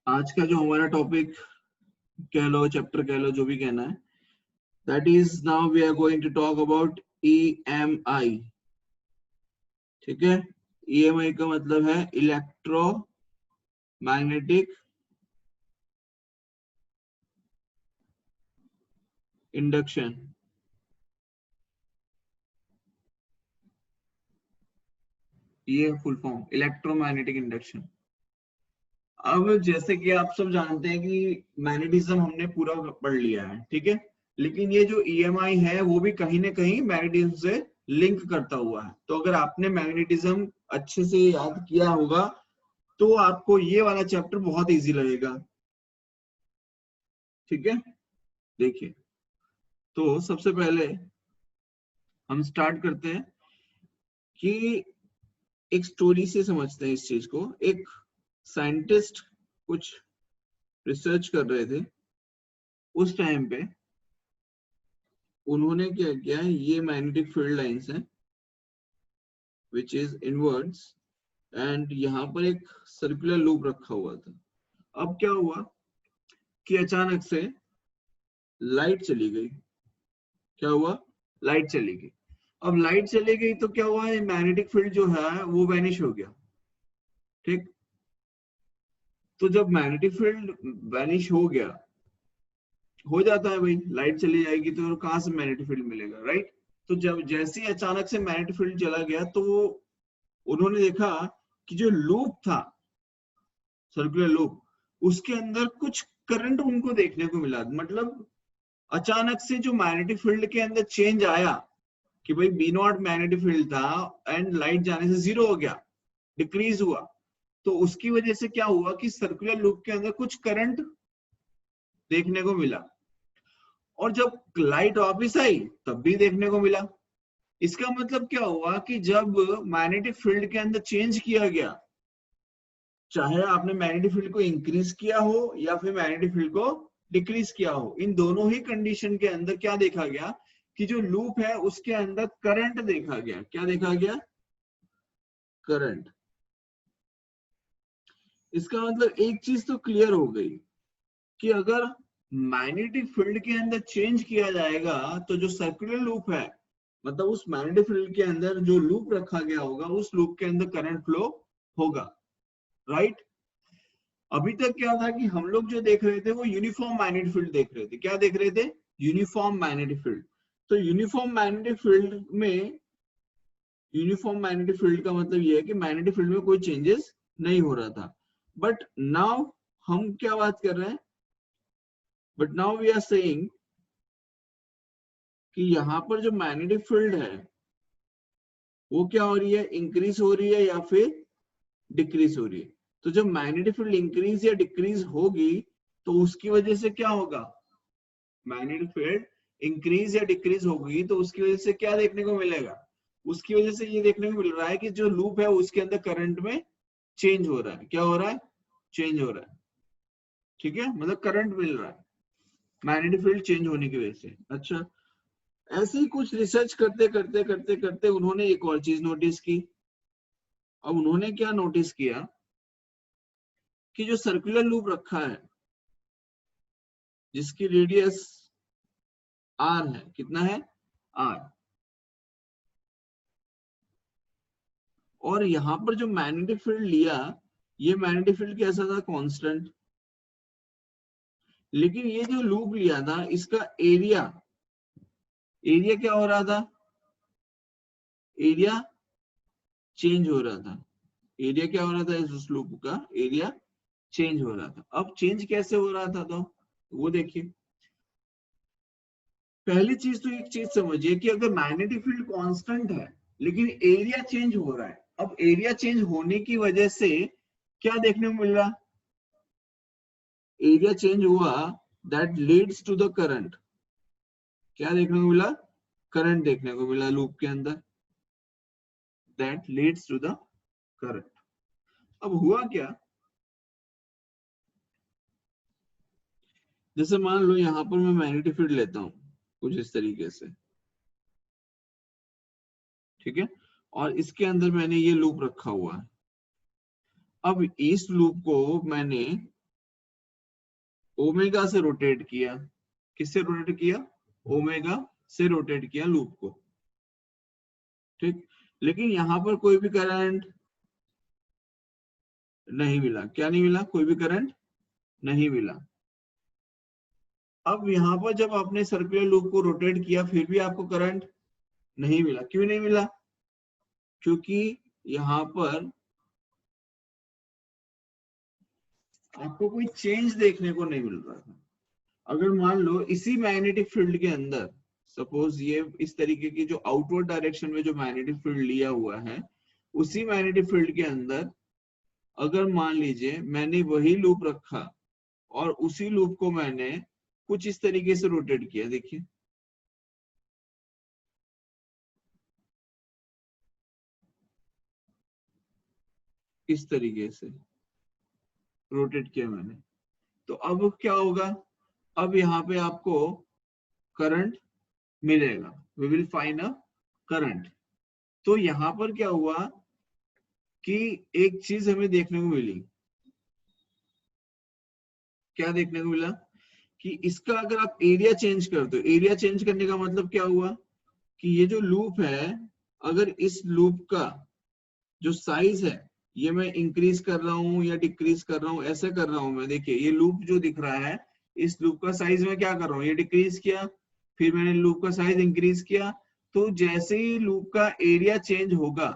आज का जो हमारा टॉपिक कह लो, चैप्टर कह लो, जो भी कहना है, that is now we are going to talk about EMI। ठीक है, EMI का मतलब है इलेक्ट्रो मैग्नेटिक इंडक्शन। ये फुल फॉर्म इलेक्ट्रोमैग्नेटिक इंडक्शन। अब जैसे कि आप सब जानते हैं कि मैग्नेटिज्म हमने पूरा पढ़ लिया है, ठीक है, लेकिन ये जो EMI है वो भी कहीं ना कहीं मैग्नेटिज्म से लिंक करता हुआ है। तो अगर आपने मैग्नेटिज्म अच्छे से याद किया होगा तो आपको ये वाला चैप्टर बहुत इजी लगेगा। ठीक है, देखिए, तो सबसे पहले हम स्टार्ट करते हैं कि एक स्टोरी से समझते हैं इस चीज को। एक साइंटिस्ट कुछ रिसर्च कर रहे थे, उस टाइम पे उन्होंने क्या किया, ये मैग्नेटिक फील्ड लाइंस हैं विच इज इनवर्ड्स, एंड यहाँ पर एक सर्कुलर लूप रखा हुआ था। अब क्या हुआ कि अचानक से लाइट चली गई। क्या हुआ? लाइट चली गई। अब लाइट चली गई तो क्या हुआ, मैग्नेटिक फील्ड जो है वो वैनिश हो गया। ठीक, तो जब मैग्नेटिक फील्ड वैनिश हो गया, हो जाता है भाई, लाइट चली जाएगी तो कहां से मैग्नेटिक फील्ड मिलेगा, राइट? तो जब जैसे ही अचानक से मैग्नेटिक फील्ड चला गया तो उन्होंने देखा कि जो लूप था, सर्कुलर लूप, उसके अंदर कुछ करंट उनको देखने को मिला। मतलब अचानक से जो मैग्नेटिक फील्ड के अंदर चेंज आया कि भाई B0 मैग्नेटिक फील्ड था एंड लाइट जाने से जीरो हो गया, डिक्रीज हुआ। तो उसकी वजह से क्या हुआ कि सर्कुलर लूप के अंदर कुछ करंट देखने को मिला, और जब लाइट वापिस आई तब भी देखने को मिला। इसका मतलब क्या हुआ कि जब मैग्नेटिक फील्ड के अंदर चेंज किया गया, चाहे आपने मैग्नेटिक फील्ड को इंक्रीज किया हो या फिर मैग्नेटिक फील्ड को डिक्रीज किया हो, इन दोनों ही कंडीशन के अंदर क्या देखा गया कि जो लूप है उसके अंदर करंट देखा गया। क्या देखा गया? करंट। इसका मतलब एक चीज तो क्लियर हो गई कि अगर मैग्नेटिक फील्ड के अंदर चेंज किया जाएगा तो जो सर्कुलर लूप है, मतलब उस मैग्नेटिक फील्ड के अंदर जो लूप रखा गया होगा उस लूप के अंदर करंट फ्लो होगा, राइट? अभी तक क्या था कि हम लोग जो देख रहे थे वो यूनिफॉर्म मैग्नेटिक फील्ड देख रहे थे। क्या देख रहे थे? Uniform magnetic field. तो यूनिफॉर्म मैग्नेटिक फील्ड में, यूनिफॉर्म मैग्नेटिक फील्ड का मतलब ये है कि मैग्नेटिक फील्ड में कोई चेंजेस नहीं हो रहा था। बट नाउ हम क्या बात कर रहे हैं, but now we are saying कि यहाँ पर जो मैग्नेटिक फील्ड है वो क्या हो रही है, इंक्रीज हो रही है या फिर डिक्रीज हो रही है। तो जब मैग्नेटिक फील्ड इंक्रीज या डिक्रीज होगी तो उसकी वजह से क्या होगा, मैग्नेटिक फील्ड इंक्रीज या डिक्रीज होगी तो उसकी वजह से क्या देखने को मिलेगा, उसकी वजह से ये देखने को मिल रहा है कि जो लूप है उसके अंदर करंट में चेंज हो रहा है। क्या हो रहा है? चेंज हो रहा है। ठीक है, मतलब करंट मिल रहा है मैग्नेटिक फील्ड चेंज होने की वजह से। अच्छा, ऐसे ही कुछ रिसर्च करते करते करते करते उन्होंने एक और चीज नोटिस की। अब उन्होंने क्या नोटिस किया कि जो सर्कुलर लूप रखा है जिसकी रेडियस R है, कितना है? R। और यहां पर जो मैग्नेटिक फील्ड लिया, ये मैग्नेटिक फील्ड कैसा था? कांस्टेंट। लेकिन ये जो लूप लिया था इसका एरिया, एरिया क्या हो रहा था? एरिया चेंज हो रहा था। एरिया क्या हो रहा था? इस लूप का एरिया चेंज हो रहा था। अब चेंज कैसे हो रहा था, तो वो देखिए। पहली चीज तो एक चीज समझिए कि अगर मैग्नेटिक फील्ड कांस्टेंट है लेकिन एरिया चेंज हो रहा है, अब एरिया चेंज होने की वजह से क्या देखने को मिल रहा, एरिया चेंज हुआ, that leads to the current. क्या देखने को मिला? करंट देखने को मिला लूप के अंदर, that leads to the current. अब हुआ क्या, जैसे मान लो यहां पर मैं मैग्नेटिक फील्ड लेता हूं कुछ इस तरीके से, ठीक है, और इसके अंदर मैंने ये लूप रखा हुआ है। अब इस लूप को मैंने ओमेगा से रोटेट किया। किससे रोटेट किया? ओमेगा से रोटेट किया लूप को, ठीक। लेकिन यहाँ पर कोई भी करंट नहीं मिला। क्या नहीं मिला? कोई भी करंट नहीं मिला। अब यहाँ पर जब आपने सर्कुलर लूप को रोटेट किया फिर भी आपको करंट नहीं मिला। क्यों नहीं मिला? क्योंकि यहाँ पर आपको कोई चेंज देखने को नहीं मिल रहा था। अगर मान लो इसी मैग्नेटिक फील्ड के अंदर, सपोज ये इस तरीके की जो आउटवर्ड डायरेक्शन में जो मैग्नेटिक फील्ड लिया हुआ है, उसी मैग्नेटिक फील्ड के अंदर अगर मान लीजिए मैंने वही लूप रखा और उसी लूप को मैंने कुछ इस तरीके से रोटेट किया, देखिए इस तरीके से रोटेट किया मैंने, तो अब क्या होगा? अब यहाँ पे आपको करंट मिलेगा, we will find a current. तो यहाँ पर क्या हुआ कि एक चीज हमें देखने को मिली। क्या देखने को मिला? कि इसका अगर आप एरिया चेंज कर दो, एरिया चेंज करने का मतलब क्या हुआ कि ये जो लूप है, अगर इस लूप का जो साइज है ये मैं इंक्रीज कर रहा हूँ या डिक्रीज कर रहा हूँ, ऐसे कर रहा हूँ मैं। देखिए ये लूप जो दिख रहा है, इस लूप का साइज मैं क्या कर रहा हूँ, ये डिक्रीज किया, फिर मैंने लूप का साइज इंक्रीज किया। तो जैसे ही लूप का एरिया चेंज होगा,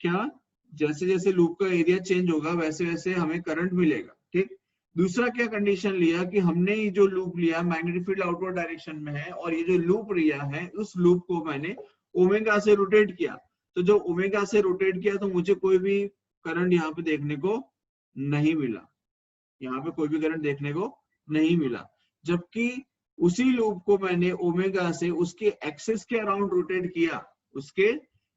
क्या जैसे जैसे लूप का एरिया चेंज होगा वैसे वैसे हमें करंट मिलेगा, ठीक। दूसरा क्या कंडीशन लिया कि हमने ये जो लूप लिया मैग्नेटिक फील्ड आउटवर्ड डायरेक्शन में है और ये जो लूप लिया है उस लूप को मैंने ओमेगा से रोटेट किया। तो जब ओमेगा से रोटेट किया तो मुझे कोई भी करंट यहाँ पे देखने को नहीं मिला, यहाँ पे कोई भी करंट देखने को नहीं मिला। जबकि उसी लूप को मैंने ओमेगा से उसके एक्सिस के अराउंड रोटेट किया, उसके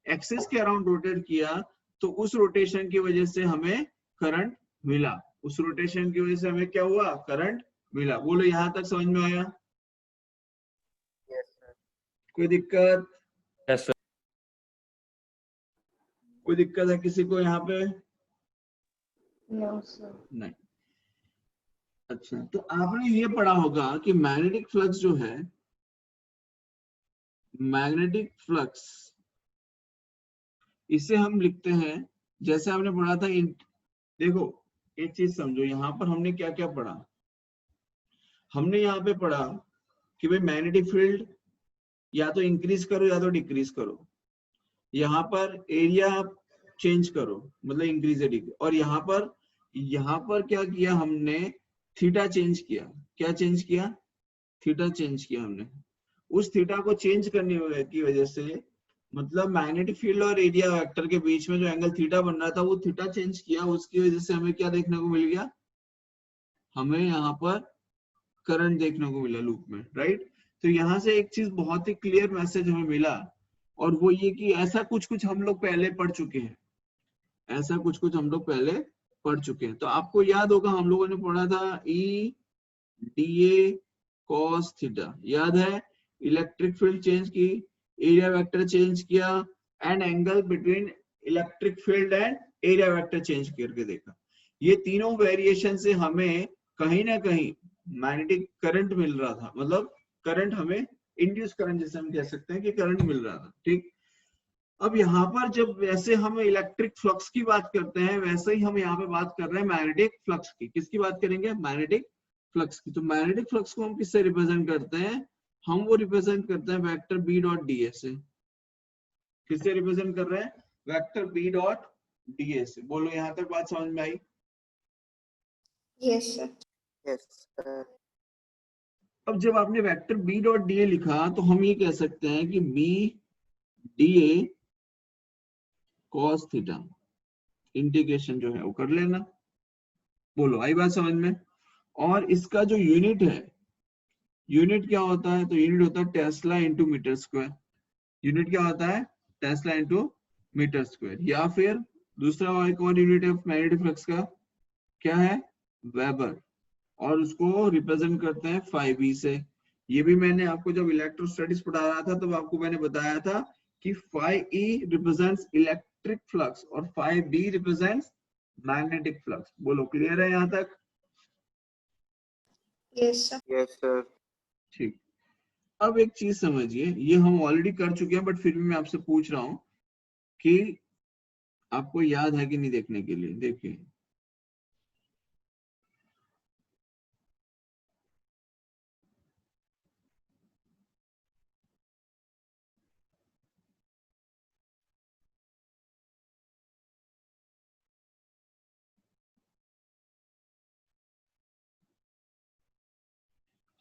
एक्सिस के अराउंड रोटेट किया, तो उस रोटेशन की वजह से हमें करंट मिला। उस रोटेशन की वजह से हमें क्या हुआ? करंट मिला। बोलो यहां तक समझ में आया? Yes, sir. कोई दिक्कत? Yes, sir. कोई दिक्कत है किसी को यहाँ पे? No, sir. नहीं। अच्छा, तो आपने ये पढ़ा होगा कि मैग्नेटिक फ्लक्स जो है, मैग्नेटिक फ्लक्स इसे हम लिखते हैं, जैसे आपने पढ़ा था देखो एक चीज समझो, यहाँ पर हमने क्या क्या पढ़ा। हमने यहाँ पे पढ़ा कि भाई मैग्नेटिक फील्ड या तो इंक्रीज करो या तो डिक्रीज करो, यहाँ पर एरिया चेंज करो मतलब इंक्रीज या डिक्रीज, और यहाँ पर क्या किया हमने? थीटा चेंज किया। क्या चेंज किया? थीटा चेंज किया हमने। उस थीटा को चेंज करने की वजह से, मतलब मैग्नेटिक फील्ड और एरिया वेक्टर के बीच में जो एंगल थीटा बन रहा था वो थीटा चेंज किया, उसकी वजह से हमें क्या देखने को मिल गया? हमें यहाँ पर करंट देखने को मिला लूप में, राइट। तो यहाँ से एक चीज बहुत ही क्लियर मैसेज हमें मिला, और वो ये कि ऐसा कुछ कुछ हम लोग पहले पढ़ चुके हैं, ऐसा कुछ कुछ हम लोग पहले पढ़ चुके हैं। तो आपको याद होगा हम लोगों ने पढ़ा था E D A cos theta, याद है? इलेक्ट्रिक फील्ड चेंज की, एरिया वेक्टर चेंज किया, and angle between electric field and area vector change करके देखा। ये तीनों वेरिएशन से हमें कहीं ना कहीं मैग्नेटिक करंट मिल रहा था, मतलब करंट हमें इंड्यूस करंट जैसे हम कह सकते हैं कि करंट मिल रहा था, ठीक। अब यहाँ पर जब वैसे हम इलेक्ट्रिक फ्लक्स की बात करते हैं, वैसे ही हम यहाँ पे बात कर रहे हैं मैग्नेटिक फ्लक्स की। किसकी बात करेंगे? मैग्नेटिक फ्लक्स की। तो मैग्नेटिक फ्लक्स को हम किससे रिप्रेजेंट करते हैं? हम वो रिप्रेजेंट करते हैं vector B dot D A से। किससे रिप्रेजेंट कर रहे हैं? Vector B dot D A से। बोलो यहाँ तक बात समझ में आई? Yes, sir. Yes, sir. अब जब आपने vector B dot D A लिखा तो हम ये कह सकते हैं कि B D A cos theta, integration जो है वो कर लेना। बोलो आई बात समझ में? और इसका जो यूनिट है, यूनिट क्या होता है? तो यूनिट होता है tesla into metre square. Unit क्या होता है? Tesla into metre square. या फिर दूसरा एक और यूनिट है मैग्नेटिक फ्लक्स का, क्या है? वेबर, और उसको रिप्रेजेंट करते हैं फाई बी से। ये भी मैंने आपको जब इलेक्ट्रोस्टैटिक्स पढ़ा रहा था तब आपको मैंने बताया था कि phi E represents electric flux और phi B represents magnetic flux. बोलो क्लियर है यहाँ तक? Yes, sir. Yes, sir. ठीक, अब एक चीज समझिए, ये हम ऑलरेडी कर चुके हैं बट फिर भी मैं आपसे पूछ रहा हूँ कि आपको याद है कि नहीं देखने के लिए। देखिए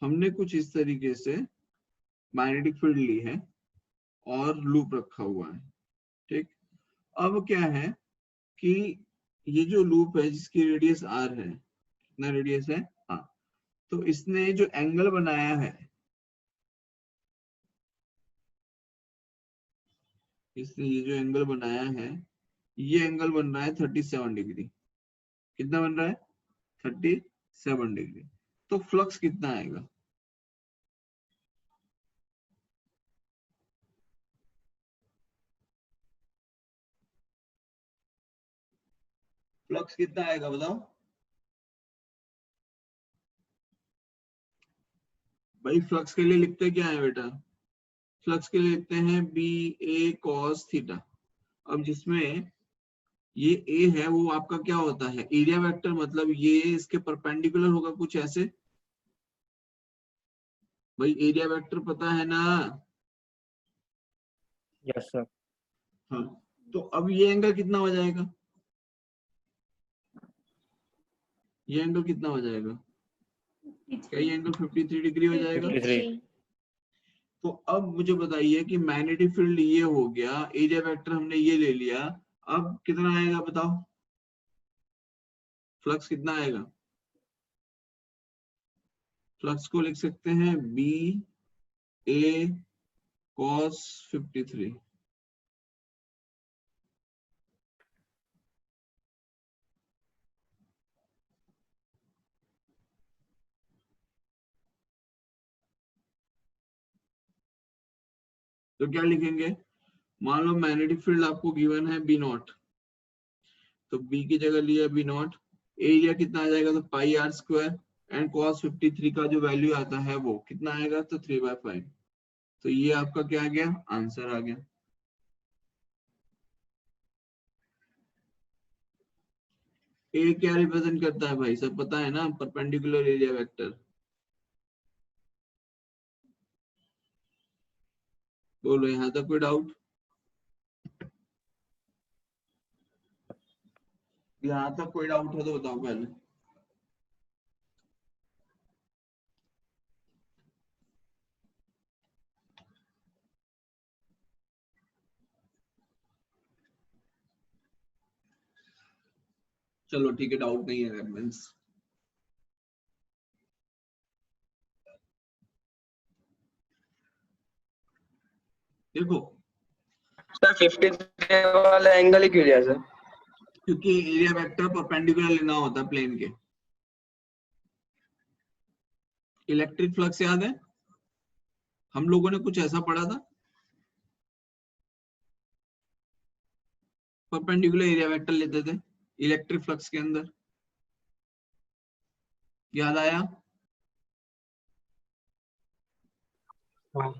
हमने कुछ इस तरीके से मैग्नेटिक फील्ड ली है और लूप रखा हुआ है, ठीक। अब क्या है कि ये जो लूप है जिसकी रेडियस आर है, कितना रेडियस है, हाँ, तो इसने जो एंगल बनाया है, इसने ये जो एंगल बनाया है, ये एंगल बन रहा है 37 डिग्री। कितना बन रहा है? 37 डिग्री। तो फ्लक्स कितना आएगा? फ्लक्स कितना आएगा बताओ भाई। फ्लक्स के लिए लिखते क्या है बेटा? फ्लक्स के लिए लिखते हैं बी ए कॉस थीटा। अब जिसमें ये ए है वो आपका क्या होता है? एरिया वेक्टर, मतलब ये इसके परपेंडिकुलर होगा कुछ ऐसे। भाई एरिया वेक्टर पता है ना? Yes, sir. हाँ, तो अब ये एंगल कितना हो जाएगा? ये एंगल कितना हो जाएगा? क्या ये एंगल 53 डिग्री हो जाएगा? 53. तो अब मुझे बताइए कि मैग्नेटिक फील्ड ये हो गया, एरिया वेक्टर हमने ये ले लिया, अब कितना आएगा बताओ? फ्लक्स कितना आएगा? फ्लक्स को लिख सकते हैं बी ए कॉस 53। तो क्या लिखेंगे? मान लो मैग्नेटिक फील्ड आपको गिवन है बी नॉट, तो बी की जगह लिया बी नॉट। एरिया कितना आ जाएगा? तो पाई आर स्क्वायर, एंड कॉस 53 का जो वैल्यू आता है वो कितना आएगा? तो 3/5। तो ये आपका क्या आ गया? आंसर आ गया। ए क्या रिप्रेजेंट करता है भाई, सब पता है ना? Perpendicular area vector. बोलो, यहाँ तक कोई डाउट? यहाँ तक कोई डाउट हो तो बताओ पहले। चलो ठीक है, डाउट नहीं है मीन्स। देखो, सर 53 वाला एंगल ही क्यों लिया सर? क्योंकि एरिया वेक्टर परपेंडिकुलर लेना होता है प्लेन के। इलेक्ट्रिक फ्लक्स याद है? हम लोगों ने कुछ ऐसा पढ़ा था, परपेंडिकुलर एरिया वेक्टर लेते थे इलेक्ट्रिक फ्लक्स के अंदर। याद आया? हाँ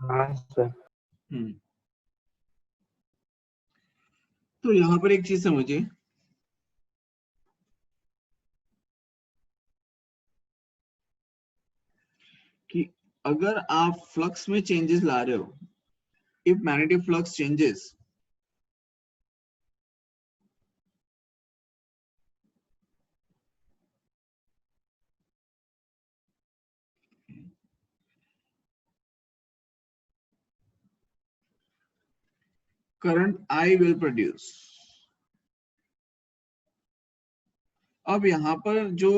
हाँ सर. हम्म। तो यहाँ पर एक चीज समझिए कि अगर आप फ्लक्स में चेंजेस ला रहे हो, if magnetic flux changes, current I will produce. अब यहाँ पर जो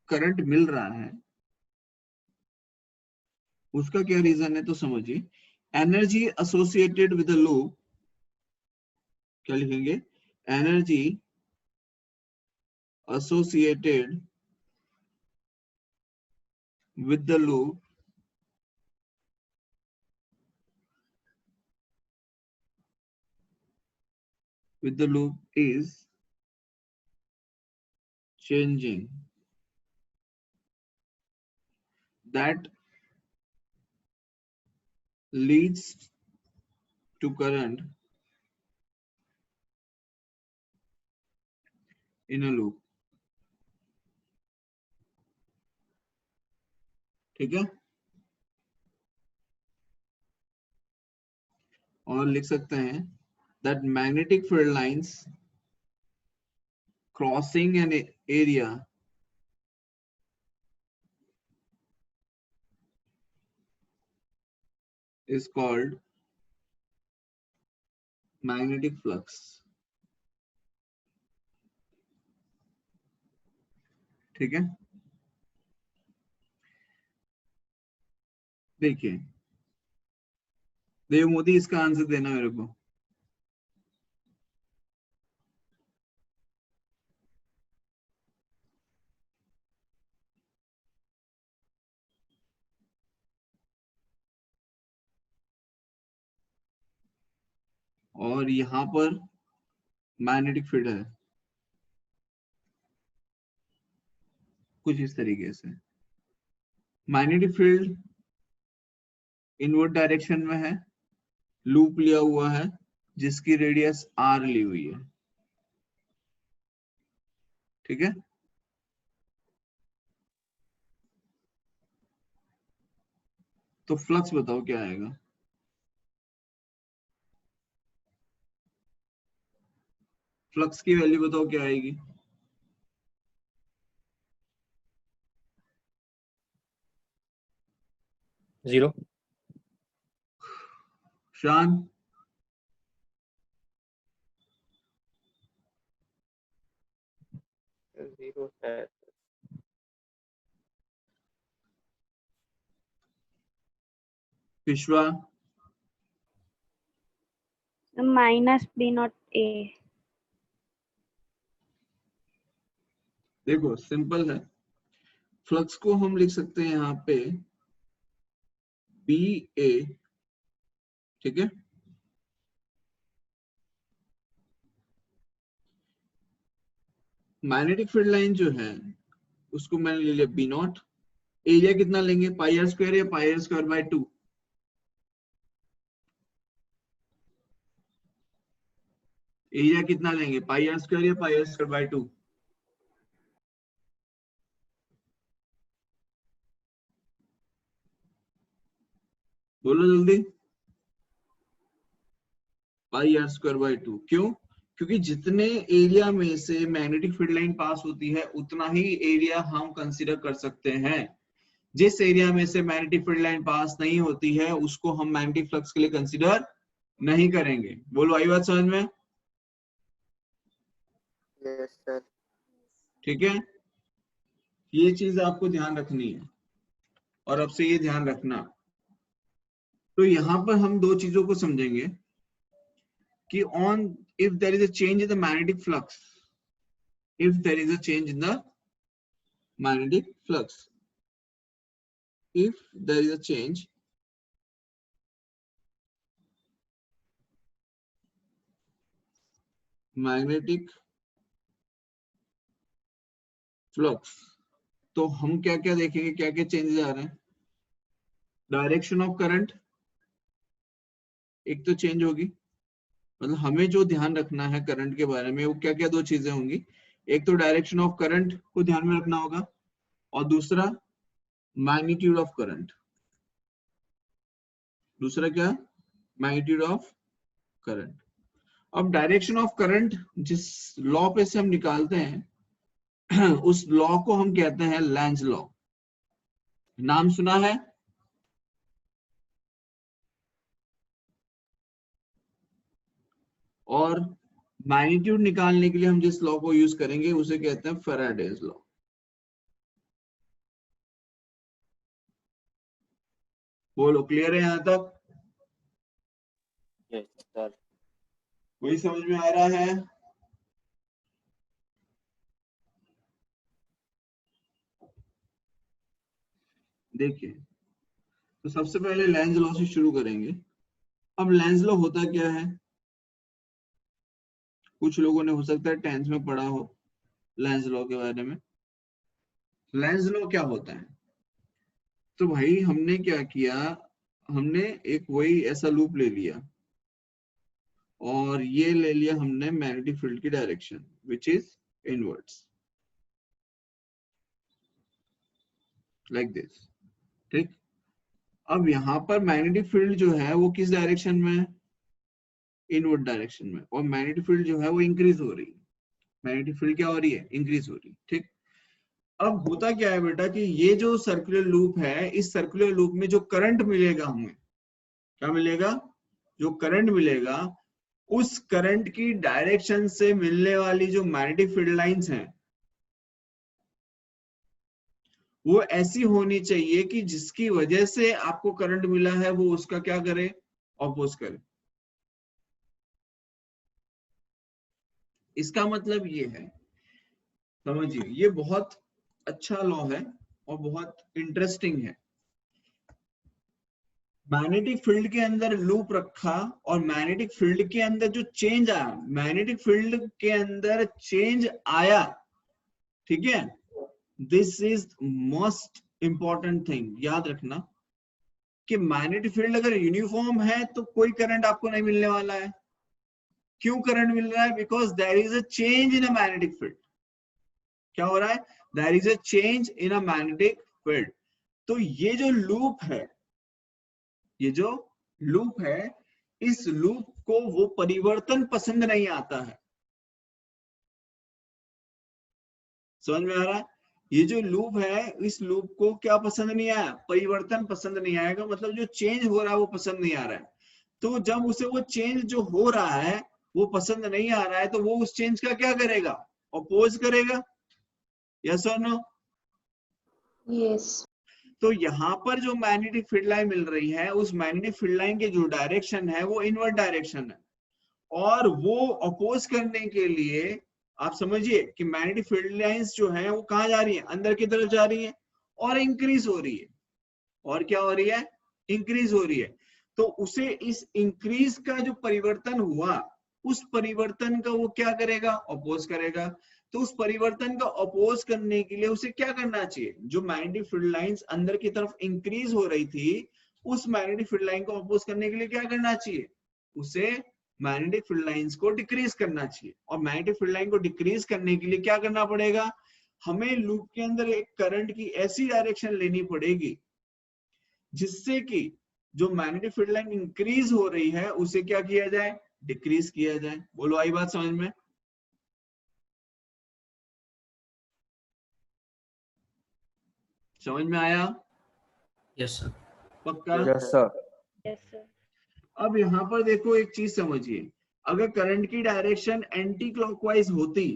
करंट मिल रहा है उसका क्या रीजन है, तो समझिए। Energy associated with the loop, क्या लिखेंगे? Energy associated with the loop is changing that leads to current in a loop. ठीक है, और लिख सकते हैं that magnetic field lines crossing an area is called magnetic flux. ठीक है, देखिए देव मोदी, इसका आंसर देना मेरे को। और यहां पर मैग्नेटिक फील्ड है कुछ इस तरीके से। मैग्नेटिक फील्ड इनवर्ड डायरेक्शन में है, लूप लिया हुआ है जिसकी रेडियस r ली हुई है। ठीक है, तो फ्लक्स बताओ क्या आएगा। फ्लक्स की वैल्यू बताओ क्या आएगी। जीरो। शान, जीरो है। विश्वा, minus B not A. देखो सिंपल है, फ्लक्स को हम लिख सकते हैं यहाँ पे बी ए। ठीक है, मैग्नेटिक फील्ड लाइन जो है उसको मैंने ले लिया बी नॉट। एरिया कितना लेंगे, पाई आर स्क्वायर या पाई आर स्क्वायर बाय 2। एरिया कितना लेंगे, पाई आर स्क्वायर या पाई आर स्क्वायर बाय 2। बोलो जल्दी। पाई आर स्क्वायर बाय 2। क्यों? क्योंकि जितने एरिया में से मैग्नेटिक फील्ड लाइन पास होती है उतना ही एरिया हम कंसीडर कर सकते हैं। जिस एरिया में से मैग्नेटिक फील्ड लाइन पास नहीं होती है उसको हम मैग्नेटिक फ्लक्स के लिए कंसीडर नहीं करेंगे। बोलो, आई बात समझ में? Yes sir. ठीक है, ये चीज आपको ध्यान रखनी है और अब से ये ध्यान रखना। तो यहां पर हम दो चीजों को समझेंगे कि on if there is a change in the magnetic flux, if there is a change in the magnetic flux, if there is a change magnetic flux, तो हम क्या क्या देखेंगे, क्या क्या चेंजेस आ रहे हैं। डायरेक्शन ऑफ करंट एक तो चेंज होगी, मतलब हमें जो ध्यान रखना है करंट के बारे में वो क्या क्या दो चीजें होंगी। एक तो डायरेक्शन ऑफ करंट को ध्यान में रखना होगा और दूसरा मैग्नीट्यूड ऑफ करंट। दूसरा क्या, मैग्नीट्यूड ऑफ करंट। अब डायरेक्शन ऑफ करंट जिस लॉ पे से हम निकालते हैं उस लॉ को हम कहते हैं लेंज लॉ। नाम सुना है? और मैग्नीट्यूड निकालने के लिए हम जिस लॉ को यूज करेंगे उसे कहते हैं फैराडेज लॉ। बोलो, क्लियर है यहां तक? Yes sir. कोई समझ में आ रहा है? देखिए, तो सबसे पहले लेंज लॉ से शुरू करेंगे। अब लेंज लॉ होता क्या है, कुछ लोगों ने हो सकता है 10th में पढ़ा हो, लेंस लॉ के बारे में। लेंस लॉ क्या होता है? तो भाई हमने क्या किया, हमने एक वही ऐसा लूप ले लिया और ये ले लिया हमने मैग्नेटिक फील्ड की direction which is inwards, like this. ठीक, अब यहाँ पर मैग्नेटिक फील्ड जो है वो किस डायरेक्शन में है? इनवर्ड डायरेक्शन में। और मैग्नेटिक फील्ड जो है वो इंक्रीज हो रही है। मैग्नेटिक फील्ड क्या हो रही है? इंक्रीज हो रही है। ठीक, अब होता क्या है बेटा कि ये जो सर्कुलर लूप है, इस सर्कुलर लूप में जो करंट मिलेगा हमें, क्या मिलेगा? जो करंट मिलेगा उस करंट की डायरेक्शन से मिलने वाली जो मैग्नेटिक फील्ड लाइंस हैं वो ऐसी होनी चाहिए कि जिसकी वजह से आपको करंट मिला है वो उसका क्या करे? ऑपोज करे। इसका मतलब ये है, समझिए, ये बहुत अच्छा लॉ है और बहुत इंटरेस्टिंग है। मैग्नेटिक फील्ड के अंदर लूप रखा और मैग्नेटिक फील्ड के अंदर जो चेंज आया, मैग्नेटिक फील्ड के अंदर चेंज आया, ठीक है, this is most important thing. याद रखना कि मैग्नेटिक फील्ड अगर यूनिफॉर्म है तो कोई करंट आपको नहीं मिलने वाला है। क्यों करंट मिल रहा है? Because there is a change in a magnetic field. क्या हो रहा है? There is a change in a magnetic field. तो ये जो लूप है, ये जो लूप है, इस लूप को वो परिवर्तन पसंद नहीं आता है। समझ में आ रहा है? ये जो लूप है, इस लूप को क्या पसंद नहीं आया? परिवर्तन पसंद नहीं आएगा, मतलब जो चेंज हो रहा है वो पसंद नहीं आ रहा है। तो जब उसे वो चेंज जो हो रहा है वो पसंद नहीं आ रहा है तो वो उस चेंज का क्या करेगा? अपोज करेगा। यस और नो? Yes. तो यहाँ पर जो मैग्नेटिक फील्ड लाइन मिल रही है, उस मैग्नेटिक फील्ड लाइन की जो डायरेक्शन है वो इनवर्ट डायरेक्शन है। और वो अपोज करने के लिए आप समझिए कि मैग्नेटिक फील्ड लाइंस जो है वो कहाँ जा रही है? अंदर की तरफ जा रही है और इंक्रीज हो रही है। और क्या हो रही है? इंक्रीज हो रही है। तो उसे इस इंक्रीज का जो परिवर्तन हुआ, उस परिवर्तन का वो क्या करेगा? अपोज करेगा। तो उस परिवर्तन का अपोज करने के लिए उसे क्या करना चाहिए? जो मैग्नेटिक फील्ड लाइंस अंदर की तरफ इंक्रीज हो रही थी, उस मैग्नेटिक फील्ड लाइन को अपोज करने के लिए क्या करना चाहिए? उसे मैग्नेटिक फील्ड लाइंस को डिक्रीज करना चाहिए। और मैग्नेटिक फील्ड लाइन को डिक्रीज करने के लिए क्या करना पड़ेगा? हमें लूप के अंदर एक करंट की ऐसी डायरेक्शन लेनी पड़ेगी जिससे कि जो मैग्नेटिक फील्ड लाइन इंक्रीज हो रही है उसे क्या किया जाए? डिक्रीज किया जाए। बोलो, आई बात समझ में? समझ में आया? Yes sir. पक्का? Yes, sir. Yes, sir. अब यहाँ पर देखो एक चीज समझिए, अगर करंट की डायरेक्शन एंटी क्लॉकवाइज होती,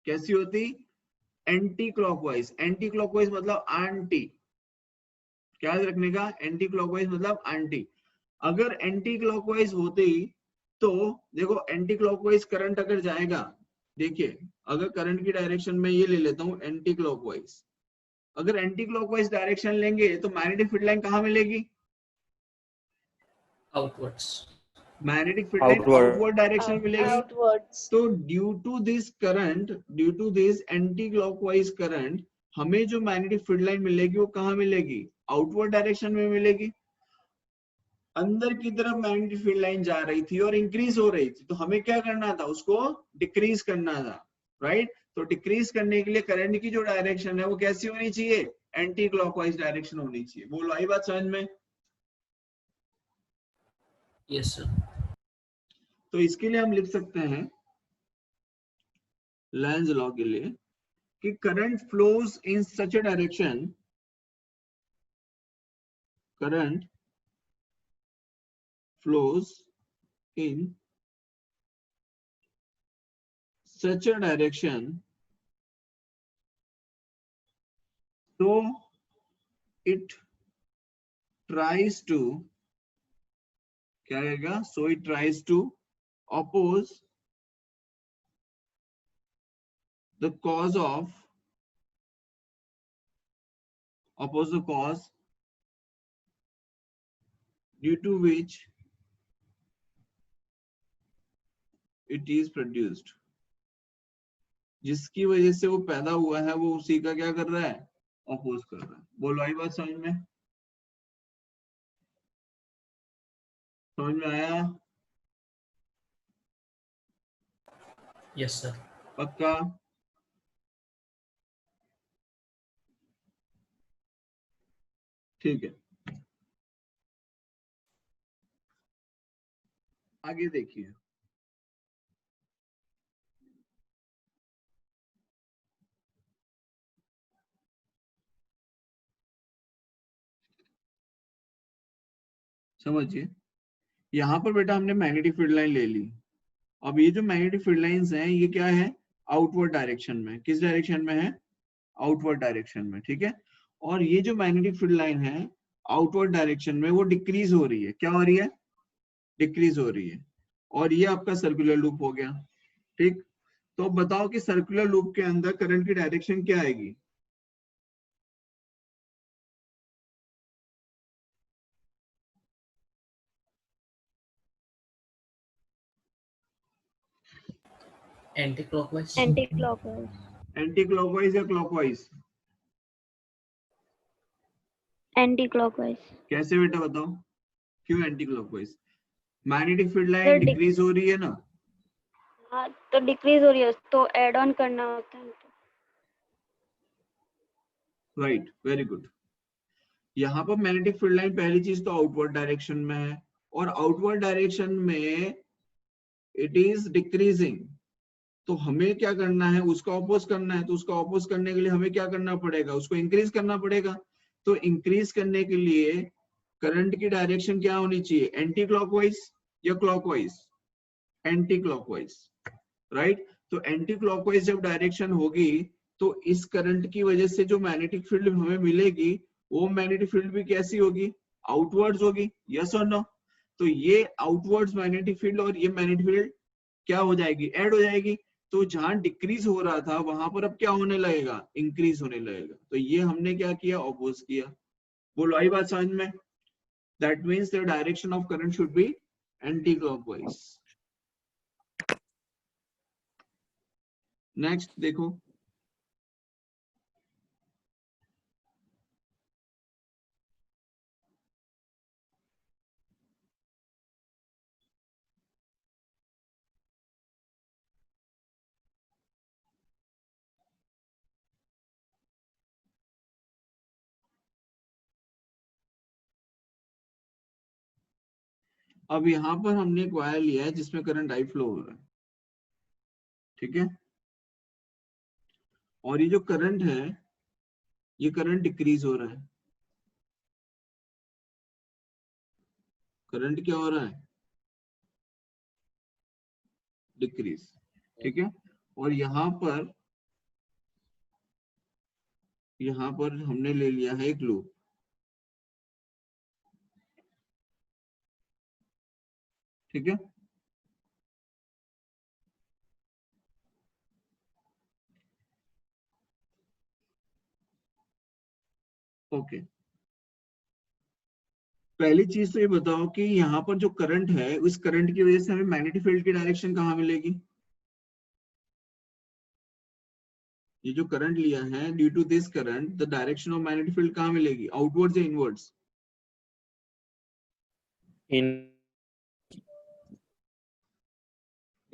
कैसी होती? Anti clockwise. एंटी क्लॉकवाइज मतलब एंटी, क्या याद रखने का? एंटी क्लॉकवाइज मतलब एंटी। अगर एंटी क्लॉकवाइज होती तो देखो, एंटी क्लॉकवाइज करंट अगर जाएगा, देखिए, अगर करंट की डायरेक्शन में ये ले लेता हूं एंटी क्लॉकवाइज, अगर एंटी क्लॉकवाइज डायरेक्शन लेंगे तो मैग्नेटिक फील्ड लाइन कहां मिलेगी? Outwards. Magnetic field line Outward. Outward direction में मिलेगी। Outwards. तो due to this current, due to this anti clockwise current, हमें जो मैग्नेटिक फील्ड लाइन मिलेगी वो कहां मिलेगी? आउटवर्ड डायरेक्शन में मिलेगी। अंदर की तरफ मैग्नेटिक फील्ड लाइन जा रही थी और इंक्रीज हो रही थी, तो हमें क्या करना था? उसको डिक्रीज करना था, राइट? तो डिक्रीज करने के लिए करंट की जो डायरेक्शन है वो कैसी होनी चाहिए? एंटी क्लॉकवाइज डायरेक्शन होनी चाहिए। बोलो, आई बात समझ में? Yes sir. तो इसके लिए हम लिख सकते हैं लेंज लॉ के लिए कि current flows in such a direction, current flows in such a direction so it tries to, क्या रहेगा? so it tries to oppose the cause of, oppose the cause due to which it is produced. जिसकी वजह से वो पैदा हुआ है वो उसी का क्या कर रहा है, अपोज कर रहा है। बोलो आई बात समझ में, समझ में आया? Yes, sir. पक्का? ठीक है, आगे देखिए। समझिए, यहाँ पर बेटा हमने मैग्नेटिक फील्ड लाइन ले ली। अब ये जो मैग्नेटिक फील्ड लाइंस हैं ये क्या है, आउटवर्ड डायरेक्शन में। किस डायरेक्शन में है, आउटवर्ड डायरेक्शन में, ठीक है। और ये जो मैग्नेटिक फील्ड लाइन है आउटवर्ड डायरेक्शन में वो डिक्रीज हो रही है। क्या हो रही है, डिक्रीज हो रही है। और ये आपका सर्कुलर लूप हो गया, ठीक। तो अब बताओ कि सर्कुलर लूप के अंदर करंट की डायरेक्शन क्या आएगी, Anti-clockwise. Anti-clockwise. एंटी क्लॉकवाइज या क्लॉकवाइज? Anti-clockwise. कैसे बेटा बताओ, क्यों एंटी क्लॉकवाइज? मैग्नेटिक फील्ड तो लाइन डिक्रीज हो रही है ना, हाँ तो डिक्रीज हो रही है तो एड ऑन करना होता है। Right, very good. यहाँ पर मैग्नेटिक फील्ड लाइन पहली चीज तो आउटवर्ड डायरेक्शन में है, और आउटवर्ड डायरेक्शन में इट इज डिक्रीजिंग। तो हमें क्या करना है, उसका ऑपोज करना है। तो उसका ऑपोज करने के लिए हमें क्या करना पड़ेगा, उसको इंक्रीज करना पड़ेगा। तो इंक्रीज करने के लिए करंट की डायरेक्शन क्या होनी चाहिए, एंटी क्लॉकवाइज या क्लॉकवाइज? Anti clockwise, right. तो एंटी क्लॉकवाइज जब डायरेक्शन होगी तो इस करंट की वजह से जो मैग्नेटिक फील्ड हमें मिलेगी वो मैग्नेटिक फील्ड भी कैसी होगी, आउटवर्ड्स होगी। यस और नो? तो ये आउटवर्ड्स मैग्नेटिक फील्ड और ये मैग्नेटिक फील्ड क्या हो जाएगी, ऐड हो जाएगी। तो जहां डिक्रीज हो रहा था वहां पर अब क्या होने लगेगा, इंक्रीज होने लगेगा। तो ये हमने क्या किया, ऑपोज किया। बोलो आई बात समझ में? That means the direction of current should be anti clockwise. Next देखो, अब यहां पर हमने एक वायर लिया है जिसमें करंट आई फ्लो हो रहा है, ठीक है। और ये जो करंट है ये करंट डिक्रीज हो रहा है। करंट क्या हो रहा है, डिक्रीज, ठीक है। और यहाँ पर हमने ले लिया है एक लूप, ठीक है। ओके, पहली चीज तो ये बताओ कि यहाँ पर जो करंट है उस करंट की वजह से हमें मैग्नेटिक फील्ड की डायरेक्शन कहाँ मिलेगी। ये जो करंट लिया है, due to this current the direction of magnetic field कहाँ मिलेगी, आउटवर्ड्स या इनवर्ड्स? इनवर्ड्स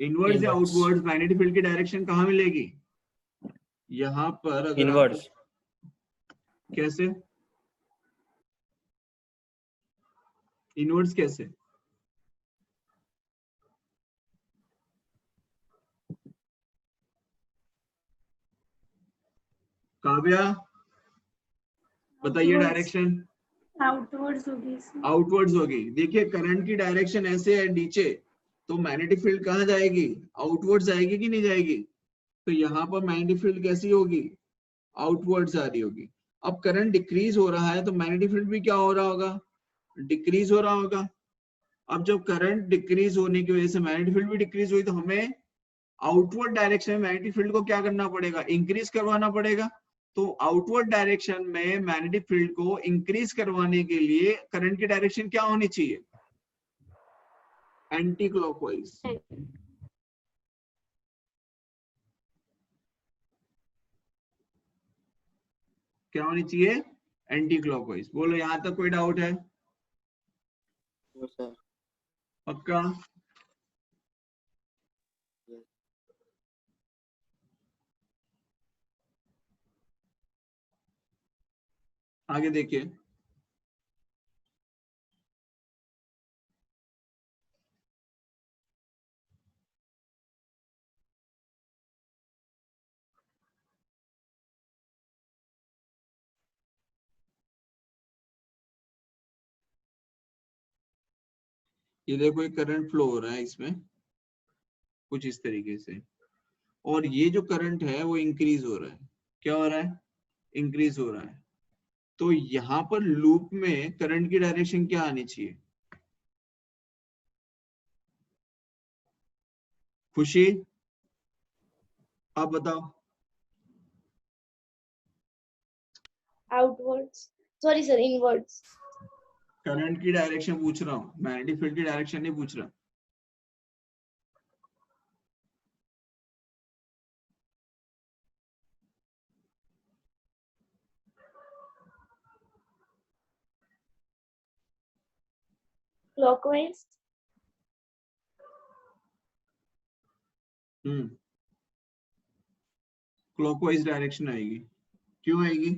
या Inwards. आउटवर्ड्स मैग्नेटिक फील्ड की डायरेक्शन कहाँ मिलेगी, यहाँ पर। अगर Inwards. कैसे, इनवर्ड्स कैसे? काव्या बताइए डायरेक्शन। आउटवर्ड्स होगी इसमें। आउटवर्ड्स होगी। देखिए करंट की डायरेक्शन ऐसे है नीचे, तो मैग्नेटिक फील्ड कहाँ जाएगी, आउटवर्ड्स जाएगी कि नहीं जाएगी? तो यहाँ पर मैग्नेटिक फील्ड कैसी होगी, आउटवर्ड्स आ रही होगी। अब करंट डिक्रीज हो रहा है तो मैग्नेटिक फील्ड भी क्या हो रहा होगा, डिक्रीज हो रहा होगा। अब जब करंट डिक्रीज होने की वजह से मैग्नेटिक फील्ड भी डिक्रीज हुई तो हमें आउटवर्ड डायरेक्शन में मैग्नेटिक फील्ड को क्या करना पड़ेगा, इंक्रीज करवाना पड़ेगा। तो आउटवर्ड डायरेक्शन में मैग्नेटिक फील्ड को इंक्रीज करवाने के लिए करंट की डायरेक्शन क्या होनी चाहिए, एंटी क्लॉकवाइज। क्या होनी चाहिए, एंटी क्लॉकवाइज। बोलो यहां तक कोई डाउट है? No sir. पक्का? आगे देखिए, ये देखो एक करंट फ्लो हो रहा है इसमें कुछ इस तरीके से, और ये जो करंट है वो इंक्रीज हो रहा है। क्या हो रहा है? इंक्रीज हो रहा है। तो यहाँ पर लूप में करंट की डायरेक्शन क्या आनी चाहिए? खुशी, आप बताओ। Outwards. Sorry, sir. Inwards. Current की डायरेक्शन पूछ रहा हूँ, मैग्नेटिक फील्ड की डायरेक्शन नहीं पूछ रहा। Clockwise. क्लॉकवाइज डायरेक्शन आएगी। क्यों आएगी?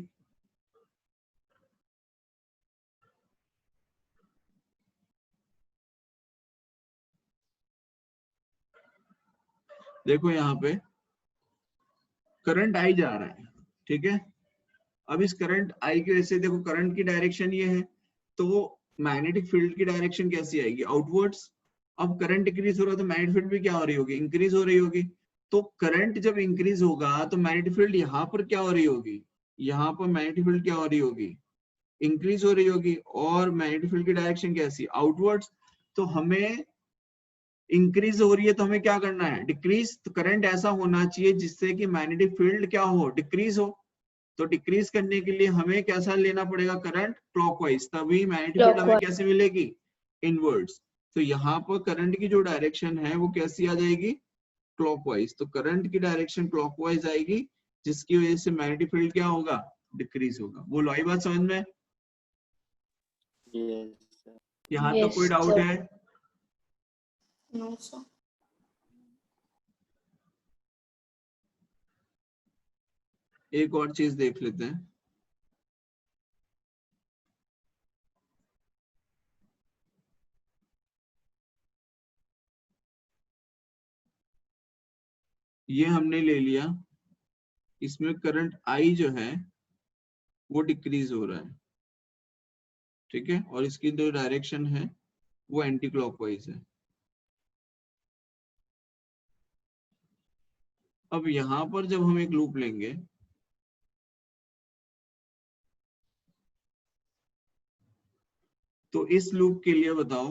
देखो यहाँ पे करंट आई जा रहा है, ठीक है। अब इस करंट आई की वजह से देखो करंट की डायरेक्शन ये है, तो मैग्नेटिक फील्ड की डायरेक्शन कैसी आएगी? आउटवर्ड्स। अब करंट इंक्रीज हो रहा है तो मैग्नेटिक फील्ड भी क्या हो रही होगी? इंक्रीज हो रही होगी। तो करंट जब इंक्रीज होगा तो मैग्नेटिक फील्ड यहाँ पर क्या हो रही होगी? यहाँ पर मैग्नेटिक फील्ड क्या हो रही होगी? इंक्रीज हो रही होगी। और मैग्नेटिक फील्ड की डायरेक्शन कैसी? आउटवर्ड्स। तो हमें इंक्रीज हो रही है तो हमें क्या करना है? डिक्रीज। तो करंट ऐसा होना चाहिए जिससे कि मैग्नेटिक फील्ड क्या हो? डिक्रीज हो। तो डिक्रीज करने के लिए हमें कैसा लेना पड़ेगा? Current clockwise. तभी मैग्नेटिक फील्ड हमें कैसे मिलेगी? इनवर्ड्स। तो यहाँ पर करंट की जो डायरेक्शन है वो कैसी आ जाएगी? क्लॉकवाइज। तो करंट की डायरेक्शन क्लॉकवाइज आएगी, जिसकी वजह से मैग्नेटिक फील्ड क्या होगा? डिक्रीज होगा। बोलो आई बात समझ में? Yes sir. यहाँ तो Yes, कोई डाउट sir. है? No, sir. एक और चीज देख लेते हैं। ये हमने ले लिया, इसमें करंट आई जो है वो डिक्रीज हो रहा है, ठीक है, और इसकी जो डायरेक्शन है वो एंटी क्लॉकवाइज है। अब यहां पर जब हम एक लूप लेंगे तो इस लूप के लिए बताओ,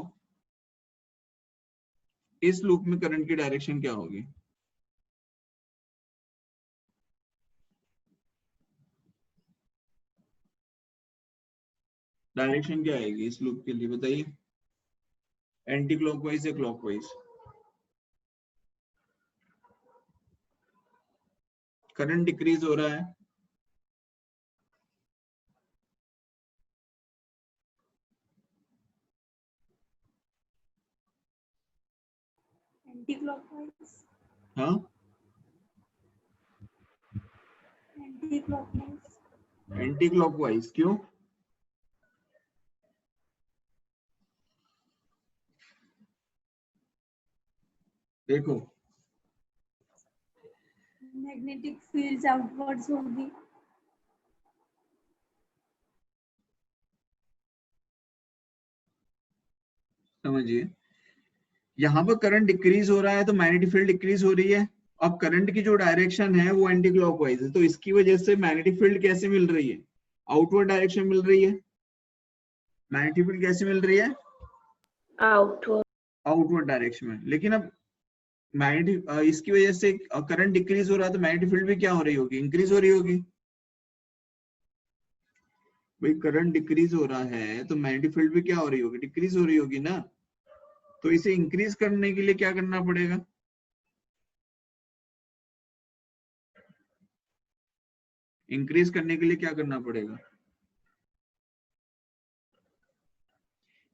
इस लूप में करंट की डायरेक्शन क्या होगी? डायरेक्शन क्या आएगी इस लूप के लिए बताइए? एंटी क्लॉकवाइज या क्लॉकवाइज? करंट डिक्रीज हो रहा है, Anti-clockwise. हाँ Anti-clockwise. Anti clockwise. क्यों? देखो Magnetic fields outwards होगी. समझिए, यहाँ पर करंट डिक्रीज हो रहा है तो मैग्नेटिक फील्ड डिक्रीज हो रही है। अब करंट की जो डायरेक्शन है वो एंटी क्लॉकवाइज है, तो इसकी वजह से मैग्नेटिक फील्ड कैसे मिल रही है? आउटवर्ड डायरेक्शन मिल रही है। मैग्नेटिक फील्ड कैसे मिल रही है? Outward. आउटवर्ड डायरेक्शन में। लेकिन अब मैग्नेटिक इसकी वजह से करंट डिक्रीज हो रहा है तो मैग्नेटिक फील्ड भी क्या हो रही होगी? इंक्रीज हो रही होगी। भाई करंट डिक्रीज हो रहा है तो मैग्नेटिक फील्ड भी क्या हो रही होगी? डिक्रीज हो रही होगी ना। तो इसे इंक्रीज करने के लिए क्या करना पड़ेगा? इंक्रीज करने के लिए क्या करना पड़ेगा?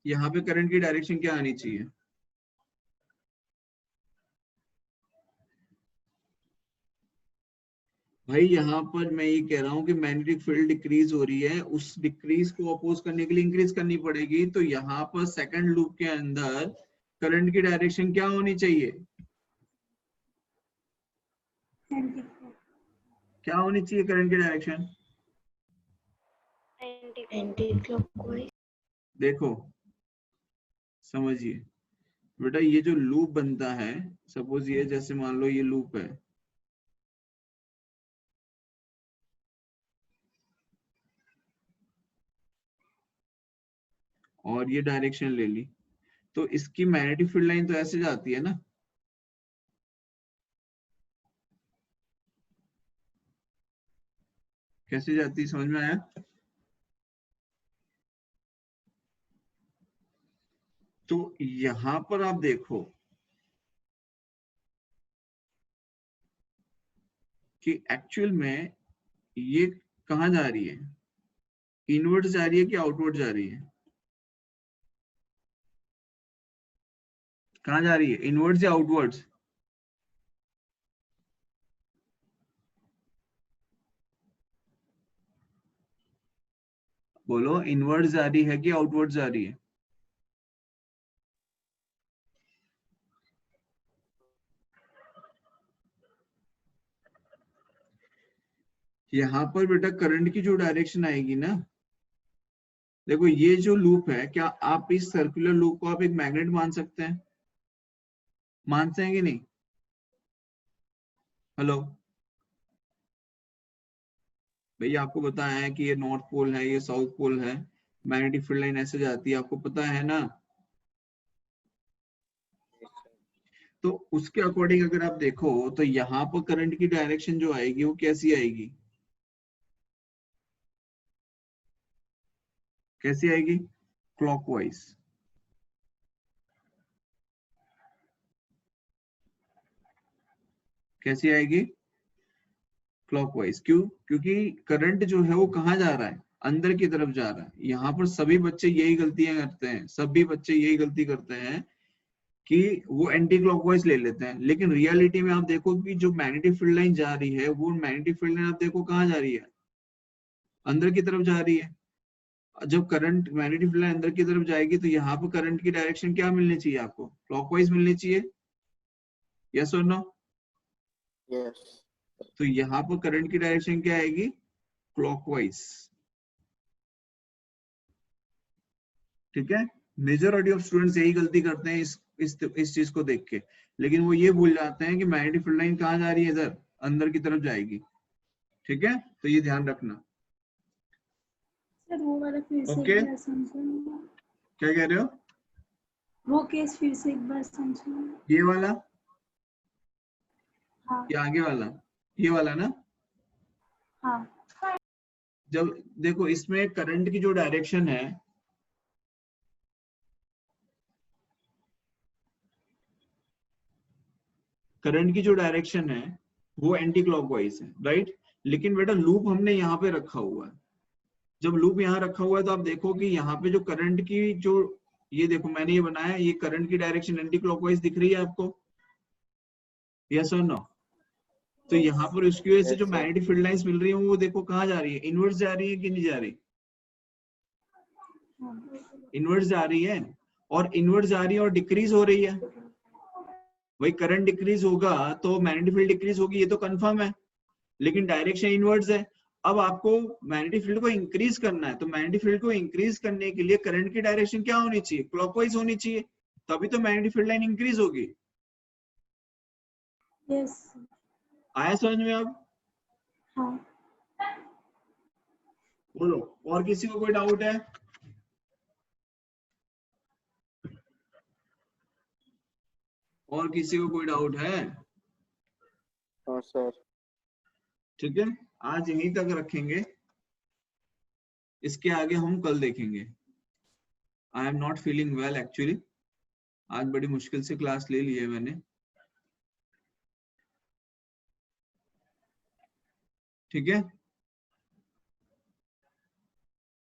यहाँ पे करंट की डायरेक्शन क्या आनी चाहिए? भाई यहाँ पर मैं ये कह रहा हूँ कि मैग्नेटिक फील्ड डिक्रीज हो रही है, उस डिक्रीज को अपोज करने के लिए इंक्रीज करनी पड़ेगी। तो यहाँ पर सेकंड लूप के अंदर करंट की डायरेक्शन क्या होनी चाहिए? क्या होनी चाहिए करंट की डायरेक्शन? Anti clockwise. देखो समझिए बेटा, ये जो लूप बनता है, सपोज ये जैसे मान लो ये लूप है, और ये डायरेक्शन ले ली, तो इसकी मैग्नेटिक फील्ड लाइन तो ऐसे जाती है ना। कैसे जाती है, समझ में आया? तो यहां पर आप देखो कि एक्चुअल में ये कहाँ जा रही है, इनवर्ड जा रही है कि आउटवर्ड जा रही है? कहाँ जा रही है, इनवर्ड्स या आउटवर्ड्स? बोलो, इनवर्ड जा रही है कि आउटवर्ड जा रही है? यहाँ पर बेटा करंट की जो डायरेक्शन आएगी ना, देखो ये जो लूप है, क्या आप इस सर्कुलर लूप को आप एक मैग्नेट मान सकते हैं? मानते हैं कि नहीं? हेलो भैया, आपको पता है कि ये नॉर्थ पोल है, ये साउथ पोल है, मैग्नेटिक फील्ड लाइन ऐसे जाती है, आपको पता है ना? तो उसके अकॉर्डिंग अगर आप देखो तो यहाँ पर करंट की डायरेक्शन जो आएगी वो कैसी आएगी? कैसी आएगी? क्लॉकवाइज। कैसी आएगी? क्लॉकवाइज। क्यों? क्योंकि करंट जो है वो कहाँ जा रहा है, अंदर की तरफ जा रहा है। यहाँ पर सभी बच्चे यही गलतियां करते हैं, सभी बच्चे यही गलती करते हैं कि वो एंटी क्लॉकवाइज ले लेते हैं, लेकिन रियलिटी में आप देखो कि जो मैग्नेटिक फील्ड लाइन जा रही है, वो मैग्नेटिक फील्ड लाइन आप देखो कहाँ जा रही है, अंदर की तरफ जा रही है। जब करंट मैग्नेटिक फील्ड लाइन अंदर की तरफ जाएगी तो यहाँ पर करंट की डायरेक्शन क्या मिलनी चाहिए आपको? क्लॉकवाइज मिलनी चाहिए। यस और नो? Yes. तो यहाँ पर करंट की डायरेक्शन क्या आएगी? क्लॉकवाइज। ठीक है, मेजॉरिटी ऑफ स्टूडेंट्स यही गलती करते हैं इस चीज को देख के, लेकिन वो ये भूल जाते हैं कि मैग्नेटिक फील्ड लाइन कहाँ जा रही है, इधर अंदर की तरफ जाएगी। ठीक है, तो ये ध्यान रखना। सर वो वाला फिर से Okay. एक बार समझाना। क्या कह रहे हो? वो केस फिर से एक बार समझाना। ये वाला हाँ या आगे वाला? ये वाला ना। हाँ जब देखो इसमें करंट की जो डायरेक्शन है, करंट की जो डायरेक्शन है वो एंटी क्लॉकवाइज है, राइट? लेकिन बेटा लूप हमने यहाँ पे रखा हुआ है। जब लूप यहाँ रखा हुआ है तो आप देखो कि यहाँ पे जो करंट की जो, ये देखो मैंने ये बनाया, ये करंट की डायरेक्शन एंटी क्लॉकवाइज दिख रही है आपको? यस और नो? तो यहाँ पर उसकी वजह से जो मैग्नेटिक फील्ड लाइंस मिल रही है वो देखो कहाँ जा रही है, इनवर्स जा रही है कि नहीं जा रही? इनवर्स जा रही है, और इनवर्स जा रही है और डिक्रीज हो रही है। वही करंट डिक्रीज होगा तो मैग्नेटिक फील्ड डिक्रीज होगी, ये तो कंफर्म है, लेकिन डायरेक्शन इनवर्स है। अब आपको मैग्नेटिक फील्ड को इंक्रीज करना है, तो मैग्नेटिक फील्ड को इंक्रीज करने के लिए करंट की डायरेक्शन क्या होनी चाहिए? क्लॉकवाइज होनी चाहिए, तभी तो मैग्नेटिक फील्ड लाइन इंक्रीज होगी। यस आया समझ में अब? हाँ। बोलो, और किसी को कोई डाउट है? और किसी को कोई डाउट है? हाँ सर। ठीक है, आज यहीं तक रखेंगे, इसके आगे हम कल देखेंगे। I am not feeling well actually, आज बड़ी मुश्किल से क्लास ले ली है मैंने। ठीक है।